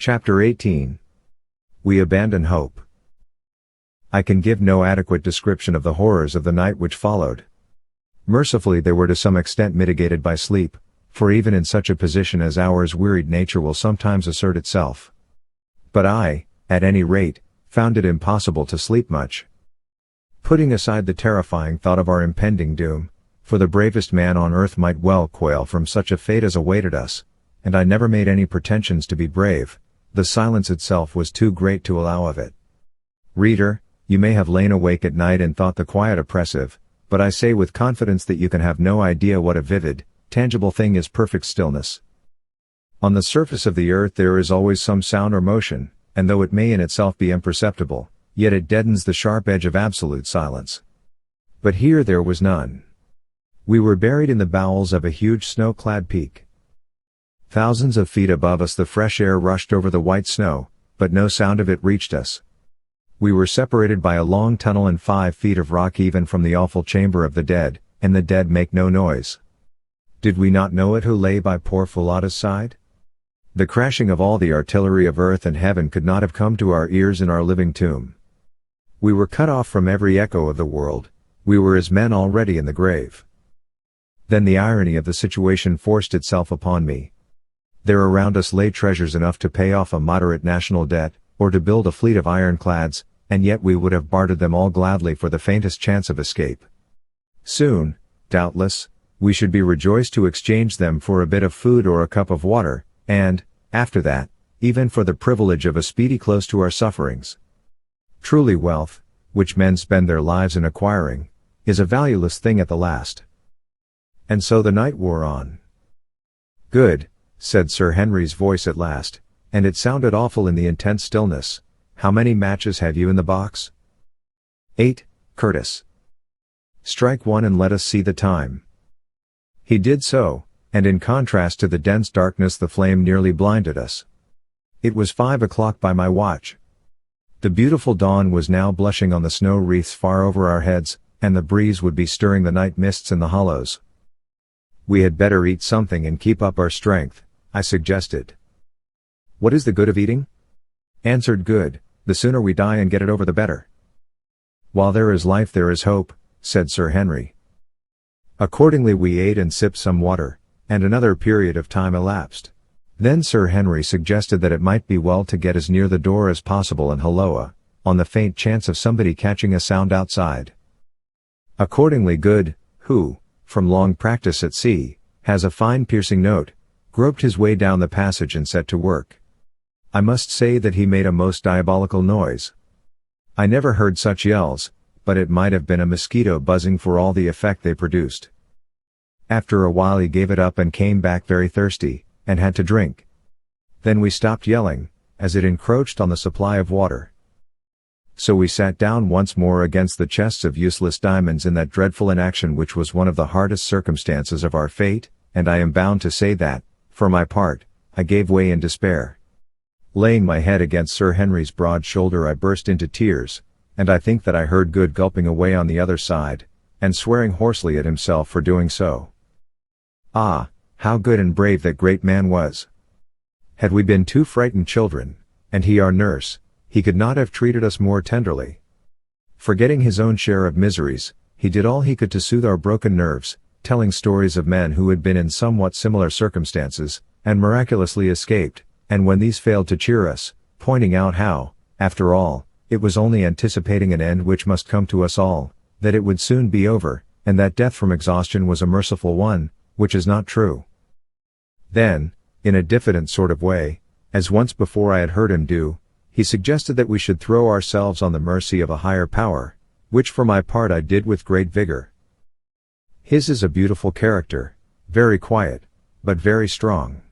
Chapter 18. We Abandon Hope. I can give no adequate description of the horrors of the night which followed. Mercifully they were to some extent mitigated by sleep, for even in such a position as ours wearied nature will sometimes assert itself. But I, at any rate, found it impossible to sleep much. Putting aside the terrifying thought of our impending doom, for the bravest man on earth might well quail from such a fate as awaited us, and I never made any pretensions to be brave, the silence itself was too great to allow of it. Reader, you may have lain awake at night and thought the quiet oppressive, but I say with confidence that you can have no idea what a vivid, tangible thing is perfect stillness. On the surface of the earth there is always some sound or motion, and though it may in itself be imperceptible, yet it deadens the sharp edge of absolute silence. But here there was none. We were buried in the bowels of a huge snow-clad peak. Thousands of feet above us the fresh air rushed over the white snow, but no sound of it reached us. We were separated by a long tunnel and 5 feet of rock even from the awful chamber of the dead, and the dead make no noise. Did we not know it who lay by poor Foulata's side? The crashing of all the artillery of earth and heaven could not have come to our ears in our living tomb. We were cut off from every echo of the world, we were as men already in the grave. Then the irony of the situation forced itself upon me. There around us lay treasures enough to pay off a moderate national debt, or to build a fleet of ironclads, and yet we would have bartered them all gladly for the faintest chance of escape. Soon, doubtless, we should be rejoiced to exchange them for a bit of food or a cup of water, and, after that, even for the privilege of a speedy close to our sufferings. Truly wealth, which men spend their lives in acquiring, is a valueless thing at the last. And so the night wore on. Good, said Sir Henry's voice at last, and it sounded awful in the intense stillness. How many matches have you in the box? 8, Curtis. Strike one and let us see the time. He did so, and in contrast to the dense darkness the flame nearly blinded us. It was 5 o'clock by my watch. The beautiful dawn was now blushing on the snow wreaths far over our heads, and the breeze would be stirring the night mists in the hollows. We had better eat something and keep up our strength, I suggested. What is the good of eating? Answered Good, the sooner we die and get it over the better. While there is life there is hope, said Sir Henry. Accordingly we ate and sipped some water, and another period of time elapsed. Then Sir Henry suggested that it might be well to get as near the door as possible and halloa, on the faint chance of somebody catching a sound outside. Accordingly Good, who, from long practice at sea, has a fine piercing note, groped his way down the passage and set to work. I must say that he made a most diabolical noise. I never heard such yells, but it might have been a mosquito buzzing for all the effect they produced. After a while he gave it up and came back very thirsty, and had to drink. Then we stopped yelling, as it encroached on the supply of water. So we sat down once more against the chests of useless diamonds in that dreadful inaction which was one of the hardest circumstances of our fate, and I am bound to say that, for my part, I gave way in despair. Laying my head against Sir Henry's broad shoulder I burst into tears, and I think that I heard Good gulping away on the other side, and swearing hoarsely at himself for doing so. Ah, how good and brave that great man was! Had we been 2 frightened children, and he our nurse, he could not have treated us more tenderly. Forgetting his own share of miseries, he did all he could to soothe our broken nerves, telling stories of men who had been in somewhat similar circumstances, and miraculously escaped, and when these failed to cheer us, pointing out how, after all, it was only anticipating an end which must come to us all, that it would soon be over, and that death from exhaustion was a merciful one, which is not true. Then, in a diffident sort of way, as once before I had heard him do, he suggested that we should throw ourselves on the mercy of a higher power, which for my part I did with great vigor. His is a beautiful character, very quiet, but very strong.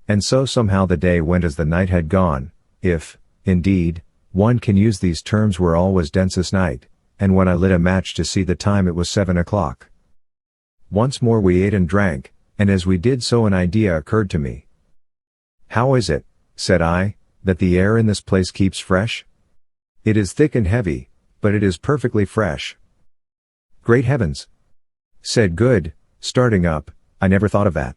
And so somehow the day went as the night had gone, if, indeed, one can use these terms where all was densest night, and when I lit a match to see the time it was 7 o'clock. Once more we ate and drank, and as we did so an idea occurred to me. How is it, said I, that the air in this place keeps fresh? It is thick and heavy, but it is perfectly fresh. Great heavens! Said Good, starting up, I never thought of that.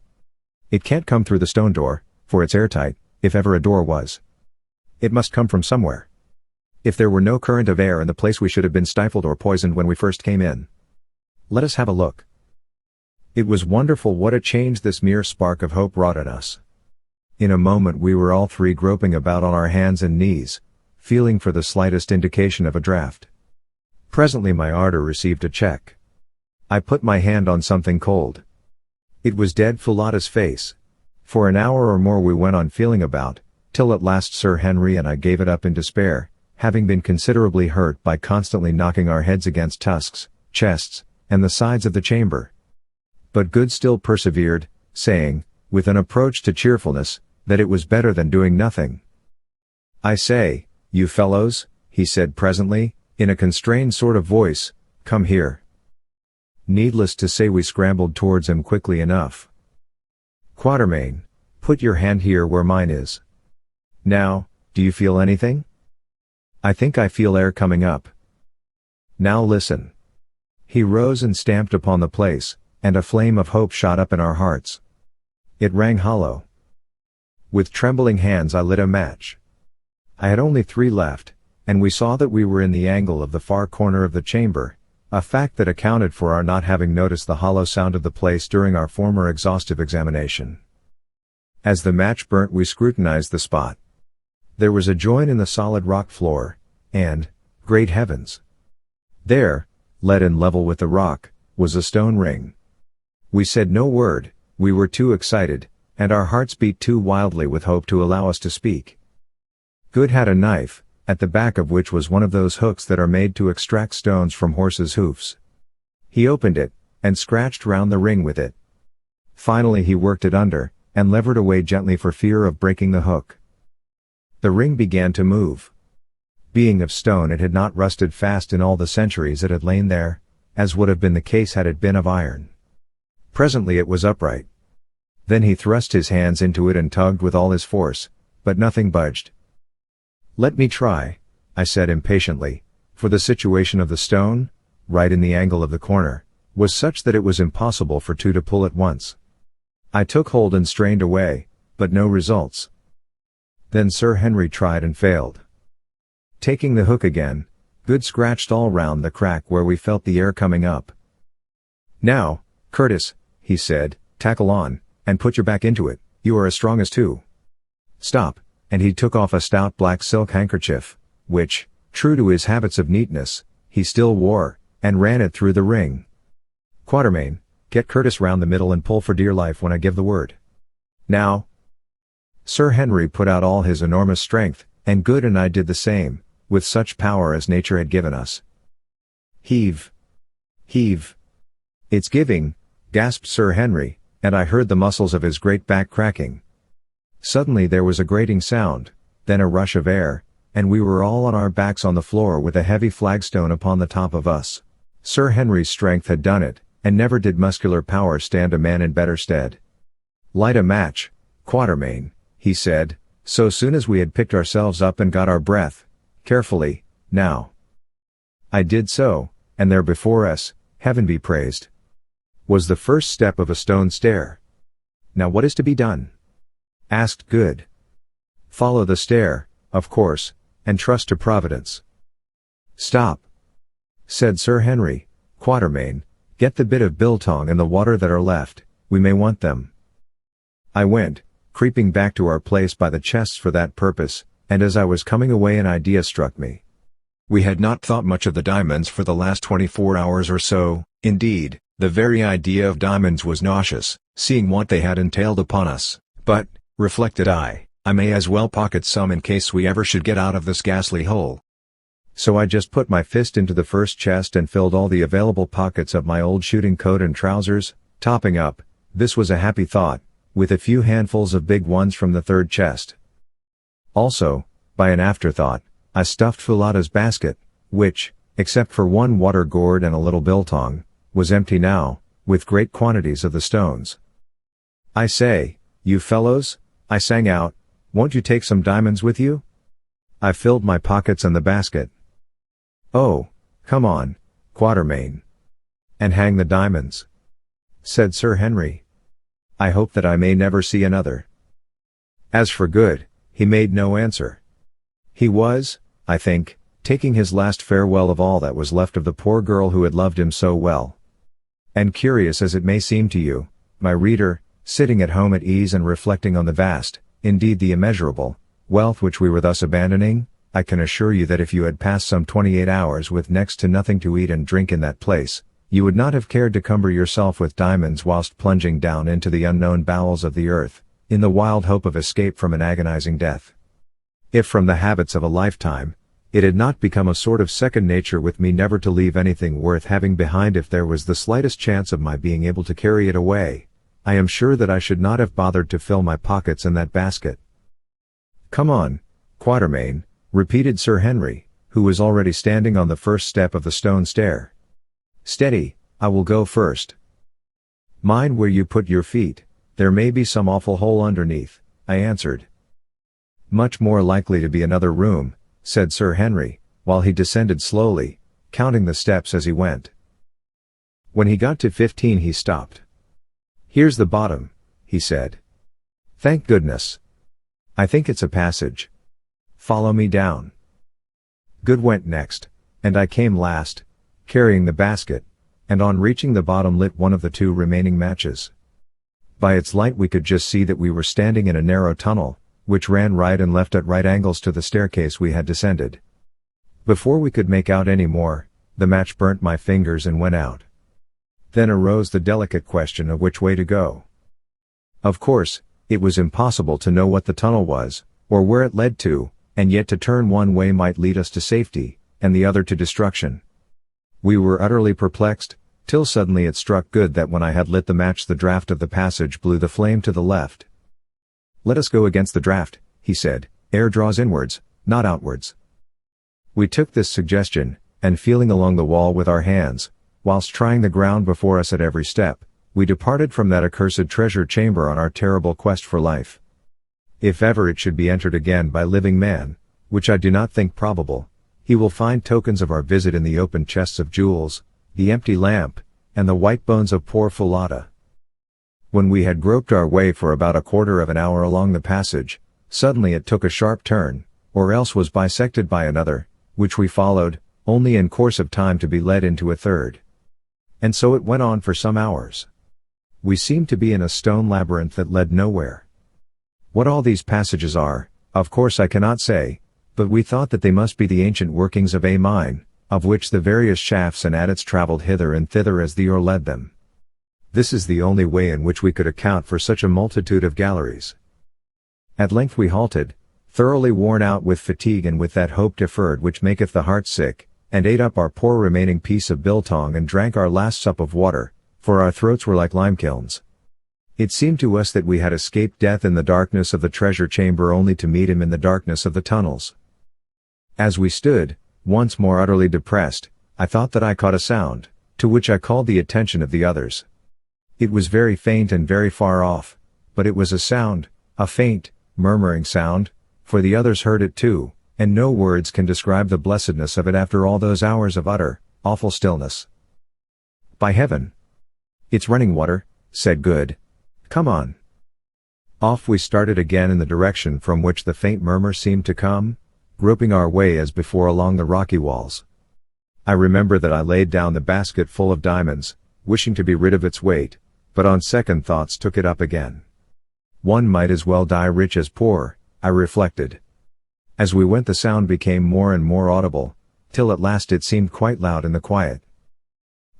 It can't come through the stone door, for it's airtight, if ever a door was. It must come from somewhere. If there were no current of air in the place, we should have been stifled or poisoned when we first came in. Let us have a look. It was wonderful what a change this mere spark of hope wrought in us. In a moment we were all three groping about on our hands and knees, feeling for the slightest indication of a draught. Presently my ardor received a check. I put my hand on something cold. It was dead Foulata's face. For an hour or more we went on feeling about, till at last Sir Henry and I gave it up in despair, having been considerably hurt by constantly knocking our heads against tusks, chests, and the sides of the chamber. But Good still persevered, saying, with an approach to cheerfulness, that it was better than doing nothing. "I say, you fellows," he said presently, in a constrained sort of voice, "come here." Needless to say we scrambled towards him quickly enough. "Quatermain, put your hand here where mine is. Now, do you feel anything?" "I think I feel air coming up." "Now listen." He rose and stamped upon the place, and a flame of hope shot up in our hearts. It rang hollow. With trembling hands I lit a match. I had only 3 left, and we saw that we were in the angle of the far corner of the chamber, a fact that accounted for our not having noticed the hollow sound of the place during our former exhaustive examination. As the match burnt we scrutinized the spot. There was a joint in the solid rock floor, and, great heavens! There, let in level with the rock, was a stone ring. We said no word, we were too excited, and our hearts beat too wildly with hope to allow us to speak. Good had a knife, at the back of which was one of those hooks that are made to extract stones from horses' hoofs. He opened it, and scratched round the ring with it. Finally he worked it under, and levered away gently for fear of breaking the hook. The ring began to move. Being of stone it had not rusted fast in all the centuries it had lain there, as would have been the case had it been of iron. Presently it was upright. Then he thrust his hands into it and tugged with all his force, but nothing budged. "Let me try," I said impatiently, for the situation of the stone, right in the angle of the corner, was such that it was impossible for 2 to pull at once. I took hold and strained away, but no results. Then Sir Henry tried and failed. Taking the hook again, Good scratched all round the crack where we felt the air coming up. "Now, Curtis," he said, "tackle on, and put your back into it, you are as strong as 2. Stop," and he took off a stout black silk handkerchief, which, true to his habits of neatness, he still wore, and ran it through the ring. "Quatermain, get Curtis round the middle and pull for dear life when I give the word. Now." Sir Henry put out all his enormous strength, and Good and I did the same, with such power as nature had given us. "Heave! Heave!" "It's giving," gasped Sir Henry, and I heard the muscles of his great back cracking. Suddenly there was a grating sound, then a rush of air, and we were all on our backs on the floor with a heavy flagstone upon the top of us. Sir Henry's strength had done it, and never did muscular power stand a man in better stead. "Light a match, Quatermain," he said, so soon as we had picked ourselves up and got our breath. "Carefully, now." I did so, and there before us, heaven be praised, was the first step of a stone stair. "Now what is to be done?" asked Good. "Follow the stair, of course, and trust to Providence." "Stop," said Sir Henry. "Quatermain, get the bit of biltong and the water that are left, we may want them." I went, creeping back to our place by the chests for that purpose, and as I was coming away an idea struck me. We had not thought much of the diamonds for the last 24 hours or so, indeed, the very idea of diamonds was nauseous, seeing what they had entailed upon us, but, reflected I may as well pocket some in case we ever should get out of this ghastly hole. So I just put my fist into the first chest and filled all the available pockets of my old shooting coat and trousers, topping up, this was a happy thought, with a few handfuls of big ones from the third chest. Also, by an afterthought, I stuffed Foulata's basket, which, except for one water gourd and a little biltong, was empty now, with great quantities of the stones. "I say, you fellows," I sang out, "won't you take some diamonds with you?" I filled my pockets and the basket. "Oh, come on, Quatermain. And hang the diamonds," said Sir Henry. "I hope that I may never see another." As for Good, He made no answer. He was, I think, taking his last farewell of all that was left of the poor girl who had loved him so well. And curious as it may seem to you, my reader, sitting at home at ease and reflecting on the vast, indeed the immeasurable, wealth which we were thus abandoning, I can assure you that if you had passed some 28 hours with next to nothing to eat and drink in that place, you would not have cared to cumber yourself with diamonds whilst plunging down into the unknown bowels of the earth, in the wild hope of escape from an agonizing death. If from the habits of a lifetime, it had not become a sort of second nature with me never to leave anything worth having behind if there was the slightest chance of my being able to carry it away, I am sure that I should not have bothered to fill my pockets in that basket. Come on, Quatermain, repeated Sir Henry, who was already standing on the first step of the stone stair. Steady, I will go first. Mind where you put your feet, there may be some awful hole underneath, I answered. Much more likely to be another room, said Sir Henry, while he descended slowly, counting the steps as he went. When he got to 15 he stopped. Here's the bottom, he said. Thank goodness. I think it's a passage. Follow me down. Good went next, and I came last, carrying the basket, and on reaching the bottom lit one of the 2 remaining matches. By its light we could just see that we were standing in a narrow tunnel, which ran right and left at right angles to the staircase we had descended. Before we could make out any more, the match burnt my fingers and went out. Then arose the delicate question of which way to go. Of course, it was impossible to know what the tunnel was, or where it led to, and yet to turn one way might lead us to safety, and the other to destruction. We were utterly perplexed, till suddenly it struck Good that when I had lit the match the draught of the passage blew the flame to the left. Let us go against the draught, he said, air draws inwards, not outwards. We took this suggestion, and feeling along the wall with our hands, whilst trying the ground before us at every step, we departed from that accursed treasure chamber on our terrible quest for life. If ever it should be entered again by living man, which I do not think probable, he will find tokens of our visit in the open chests of jewels, the empty lamp, and the white bones of poor Falada. When we had groped our way for about a quarter of an hour along the passage, suddenly it took a sharp turn, or else was bisected by another, which we followed, only in course of time to be led into a third. And so it went on for some hours. We seemed to be in a stone labyrinth that led nowhere. What all these passages are, of course I cannot say, but we thought that they must be the ancient workings of a mine, of which the various shafts and adits travelled hither and thither as the ore led them. This is the only way in which we could account for such a multitude of galleries. At length we halted, thoroughly worn out with fatigue and with that hope deferred which maketh the heart sick, and ate up our poor remaining piece of biltong and drank our last sup of water, for our throats were like limekilns. It seemed to us that we had escaped death in the darkness of the treasure chamber only to meet him in the darkness of the tunnels. As we stood, once more utterly depressed, I thought that I caught a sound, to which I called the attention of the others. It was very faint and very far off, but it was a sound, a faint, murmuring sound, for the others heard it too, and no words can describe the blessedness of it after all those hours of utter, awful stillness. By heaven! It's running water, said Good. Come on. Off we started again in the direction from which the faint murmur seemed to come, groping our way as before along the rocky walls. I remember that I laid down the basket full of diamonds, wishing to be rid of its weight, but on second thoughts took it up again. One might as well die rich as poor, I reflected. As we went the sound became more and more audible, till at last it seemed quite loud in the quiet.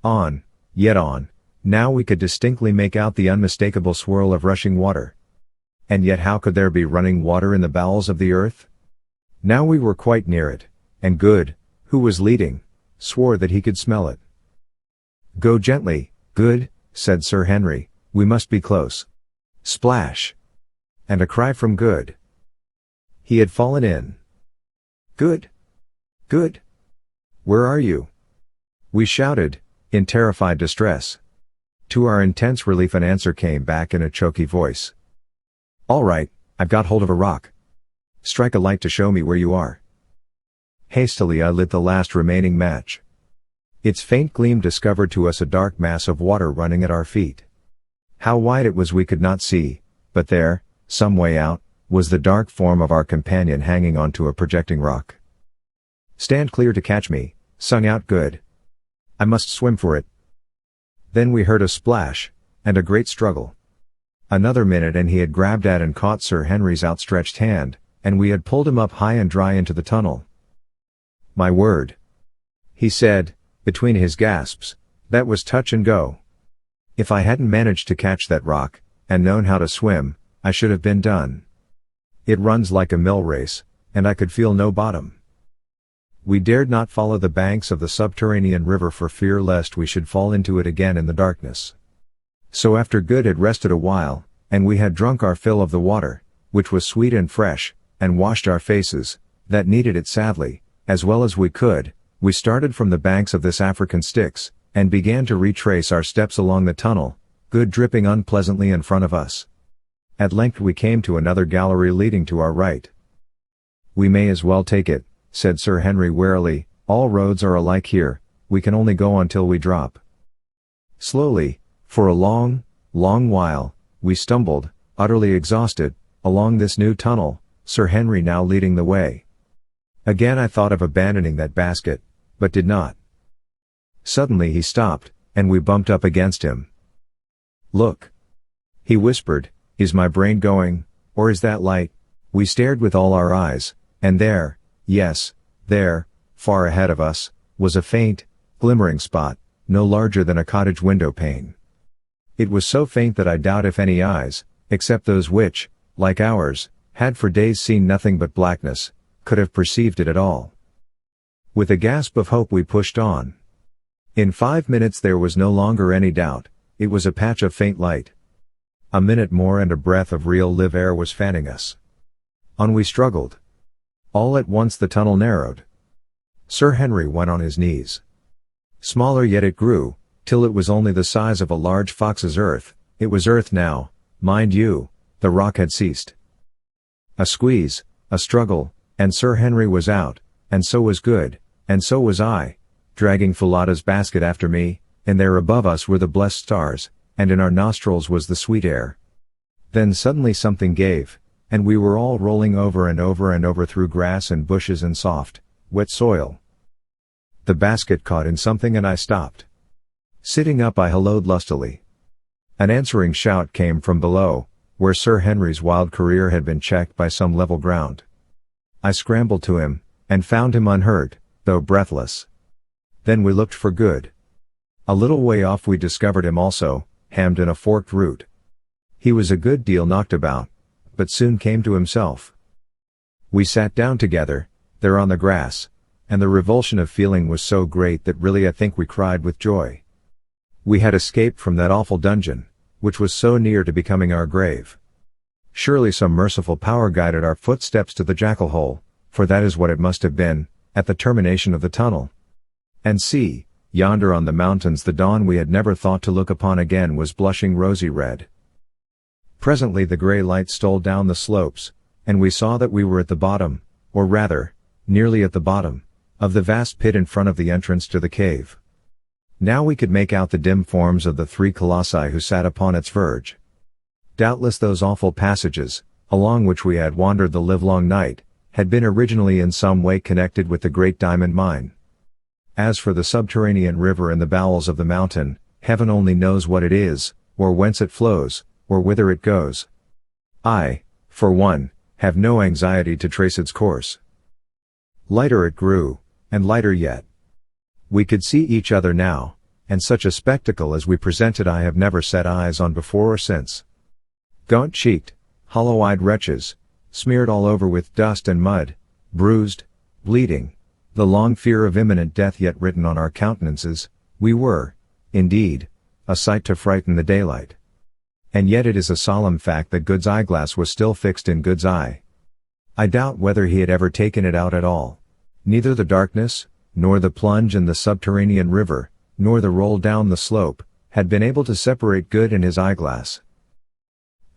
On, yet on, now we could distinctly make out the unmistakable swirl of rushing water. And yet how could there be running water in the bowels of the earth? Now we were quite near it, and Good, who was leading, swore that he could smell it. Go gently, Good, said Sir Henry, we must be close. Splash! And a cry from Good. He had fallen in. Good! Good! Where are you? We shouted, in terrified distress. To our intense relief an answer came back in a choky voice. All right, I've got hold of a rock. Strike a light to show me where you are. Hastily I lit the last remaining match. Its faint gleam discovered to us a dark mass of water running at our feet. How wide it was we could not see, but there, some way out, was the dark form of our companion hanging onto a projecting rock. "Stand clear to catch me," sung out Good. "I must swim for it." Then we heard a splash, and a great struggle. Another minute and he had grabbed at and caught Sir Henry's outstretched hand, and we had pulled him up high and dry into the tunnel. "My word," he said, between his gasps, "that was touch and go. If I hadn't managed to catch that rock, and known how to swim, I should have been done. It runs like a mill race, and I could feel no bottom." We dared not follow the banks of the subterranean river for fear lest we should fall into it again in the darkness. So after Good had rested a while, and we had drunk our fill of the water, which was sweet and fresh, and washed our faces, that needed it sadly, as well as we could, we started from the banks of this African Styx, and began to retrace our steps along the tunnel, Good dripping unpleasantly in front of us. At length we came to another gallery leading to our right. "We may as well take it," said Sir Henry warily, "all roads are alike here, we can only go until we drop." Slowly, for a long, long while, we stumbled, utterly exhausted, along this new tunnel, Sir Henry now leading the way. Again I thought of abandoning that basket, but did not. Suddenly he stopped, and we bumped up against him. "Look," he whispered, "is my brain going, or is that light?" We stared with all our eyes, and there, yes, there, far ahead of us, was a faint, glimmering spot, no larger than a cottage window pane. It was so faint that I doubt if any eyes, except those which, like ours, had for days seen nothing but blackness, could have perceived it at all. With a gasp of hope we pushed on. In 5 minutes there was no longer any doubt, it was a patch of faint light. A minute more and a breath of real live air was fanning us. On we struggled. All at once the tunnel narrowed. Sir Henry went on his knees. Smaller yet it grew, till it was only the size of a large fox's earth. It was earth now, mind you, the rock had ceased. A squeeze, a struggle, and Sir Henry was out, and so was Good, and so was I, dragging Falada's basket after me, and there above us were the blessed stars, and in our nostrils was the sweet air. Then suddenly something gave, and we were all rolling over and over and over through grass and bushes and soft, wet soil. The basket caught in something and I stopped. Sitting up I halloed lustily. An answering shout came from below, where Sir Henry's wild career had been checked by some level ground. I scrambled to him, and found him unhurt, though breathless. Then we looked for Good. A little way off we discovered him also, hammed in a forked root. He was a good deal knocked about, but soon came to himself. We sat down together, there on the grass, and the revulsion of feeling was so great that really I think we cried with joy. We had escaped from that awful dungeon, which was so near to becoming our grave. Surely some merciful power guided our footsteps to the jackal hole, for that is what it must have been, at the termination of the tunnel. And see, yonder on the mountains the dawn we had never thought to look upon again was blushing rosy red. Presently the grey light stole down the slopes, and we saw that we were at the bottom, or rather, nearly at the bottom, of the vast pit in front of the entrance to the cave. Now we could make out the dim forms of the three colossi who sat upon its verge. Doubtless those awful passages, along which we had wandered the livelong night, had been originally in some way connected with the great diamond mine. As for the subterranean river in the bowels of the mountain, heaven only knows what it is, or whence it flows, or whither it goes. I, for one, have no anxiety to trace its course. Lighter it grew, and lighter yet. We could see each other now, and such a spectacle as we presented I have never set eyes on before or since. Gaunt-cheeked, hollow-eyed wretches, smeared all over with dust and mud, bruised, bleeding, the long fear of imminent death yet written on our countenances, we were, indeed, a sight to frighten the daylight. And yet it is a solemn fact that Good's eyeglass was still fixed in Good's eye. I doubt whether he had ever taken it out at all. Neither the darkness, nor the plunge in the subterranean river, nor the roll down the slope, had been able to separate Good and his eyeglass.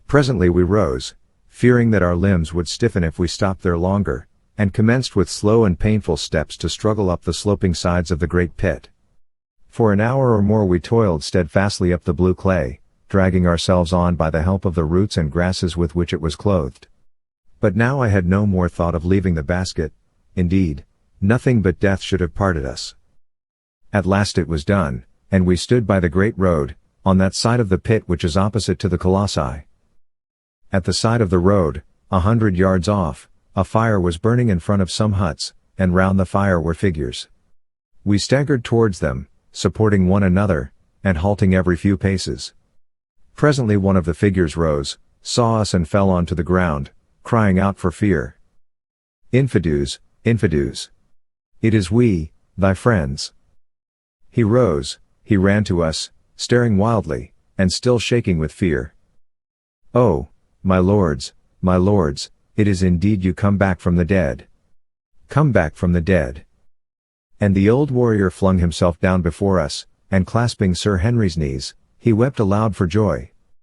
Presently we rose, fearing that our limbs would stiffen if we stopped there longer, and commenced with slow and painful steps to struggle up the sloping sides of the great pit. For an hour or more we toiled steadfastly up the blue clay, dragging ourselves on by the help of the roots and grasses with which it was clothed. But now I had no more thought of leaving the basket, indeed, nothing but death should have parted us. At last it was done, and we stood by the great road, on that side of the pit which is opposite to the Colossi. At the side of the road, 100 yards off, a fire was burning in front of some huts, and round the fire were figures. We staggered towards them, supporting one another, and halting every few paces. Presently one of the figures rose, saw us and fell on to the ground, crying out for fear. Infidus, Infidus! It is we, thy friends. He rose, he ran to us, staring wildly, and still shaking with fear. Oh, my lords, it is indeed you come back from the dead. Come back from the dead. And the old warrior flung himself down before us, and clasping Sir Henry's knees, he wept aloud for joy.